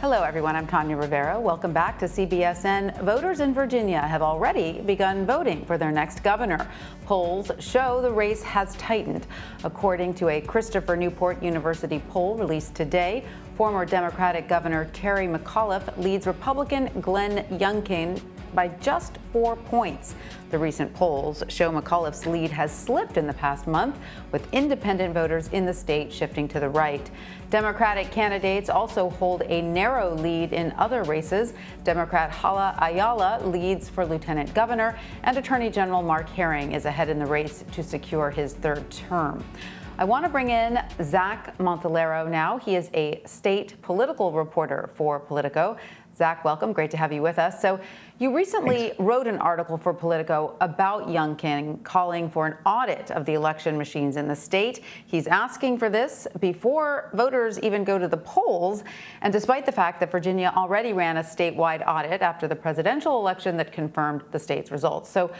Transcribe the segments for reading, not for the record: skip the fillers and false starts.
Hello, everyone. I'm Tanya Rivera. Welcome back to CBSN. Voters in Virginia have already begun voting for their next governor. Polls show the race has tightened. According to a Christopher Newport University poll released today, former Democratic Governor Terry McAuliffe leads Republican Glenn Youngkin by just 4 points. The recent polls show McAuliffe's lead has slipped in the past month, with independent voters in the state shifting to the right. Democratic candidates also hold a narrow lead in other races. Democrat Hala Ayala leads for lieutenant governor, and Attorney General Mark Herring is ahead in the race to secure his third term. I want to bring in Zach Montellaro now. He is a state political reporter for Politico. Zach, welcome. Great to have you with us. So you recently wrote an article for Politico about Youngkin, calling for an audit of the election machines in the state. He's asking for this before voters even go to the polls. And despite the fact that Virginia already ran a statewide audit after the presidential election that confirmed the state's results. So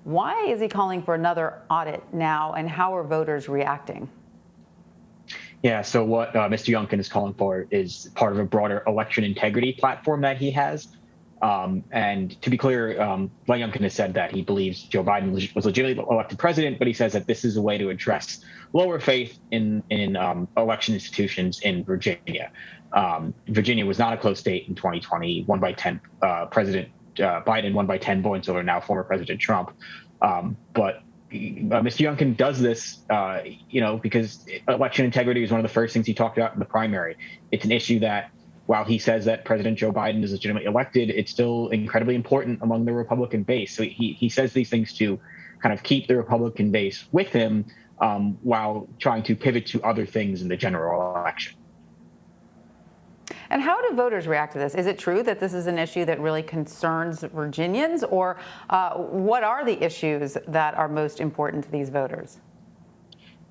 why is he calling for another audit now, and how are voters reacting? Yeah, so what Mr. Youngkin is calling for is part of a broader election integrity platform that he has. And to be clear, Glenn Youngkin has said that he believes Joe Biden was legitimately elected president, but he says that this is a way to address lower faith in election institutions in Virginia. Virginia was not a close state in 2020, won by 10. President Biden won by 10 points over now former President Trump. But Mr. Youngkin does this, because election integrity is one of the first things he talked about in the primary. It's an issue that, while he says that President Joe Biden is legitimately elected, it's still incredibly important among the Republican base. So he says these things to kind of keep the Republican base with him while trying to pivot to other things in the general election. And how do voters react to this? Is it true that this is an issue that really concerns Virginians, or what are the issues that are most important to these voters?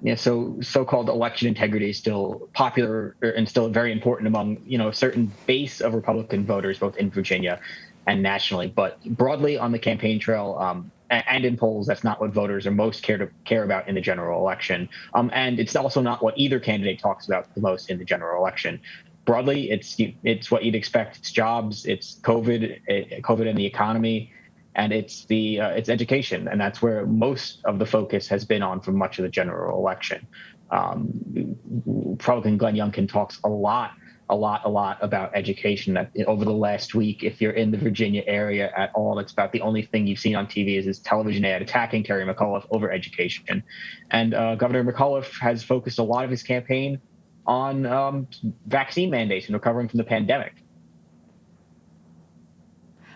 Yeah, so-called election integrity is still popular and still very important among, a certain base of Republican voters, both in Virginia and nationally. But broadly on the campaign trail and in polls, that's not what voters are most care about in the general election. And it's also not what either candidate talks about the most in the general election. Broadly, it's what you'd expect. It's jobs, it's COVID and the economy, and it's education, and that's where most of the focus has been on for much of the general election. Republican Glenn Youngkin talks a lot about education. That over the last week, if you're in the Virginia area at all, that's about the only thing you've seen on TV is his television ad attacking Terry McAuliffe over education. And Governor McAuliffe has focused a lot of his campaign on vaccine mandates and recovering from the pandemic.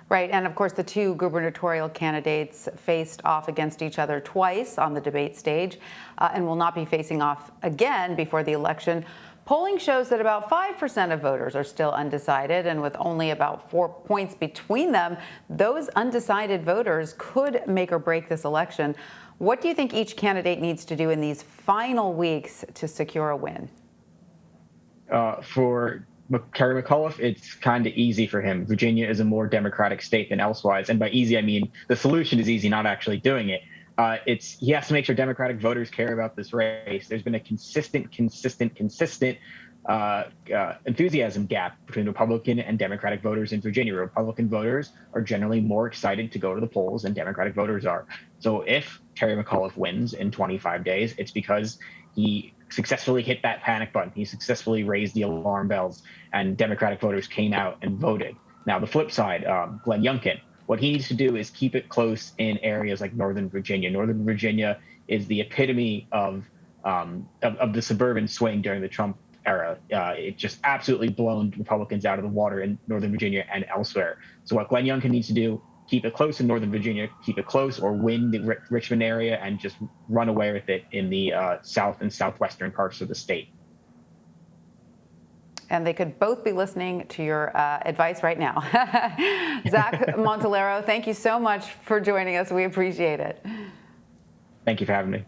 Right. And of course, the two gubernatorial candidates faced off against each other twice on the debate stage and will not be facing off again before the election. Polling shows that about 5% of voters are still undecided, and with only about 4 points between them, those undecided voters could make or break this election. What do you think each candidate needs to do in these final weeks to secure a win? For Terry McAuliffe, it's kind of easy for him. Virginia is a more Democratic state than elsewise. And by easy, I mean the solution is easy, not actually doing it. He has to make sure Democratic voters care about this race. There's been a consistent enthusiasm gap between Republican and Democratic voters in Virginia. Republican voters are generally more excited to go to the polls than Democratic voters are. So if Terry McAuliffe wins in 25 days, it's because he successfully hit that panic button. He successfully raised the alarm bells, and Democratic voters came out and voted. Now, the flip side, Glenn Youngkin, what he needs to do is keep it close in areas like Northern Virginia. Northern Virginia is the epitome of the suburban swing during the Trump era. It just absolutely blown Republicans out of the water in Northern Virginia and elsewhere. So what Glenn Youngkin needs to do, keep it close in Northern Virginia, keep it close, or win the Richmond area and just run away with it in the south and southwestern parts of the state. And they could both be listening to your advice right now. Zach Montellaro, thank you so much for joining us. We appreciate it. Thank you for having me.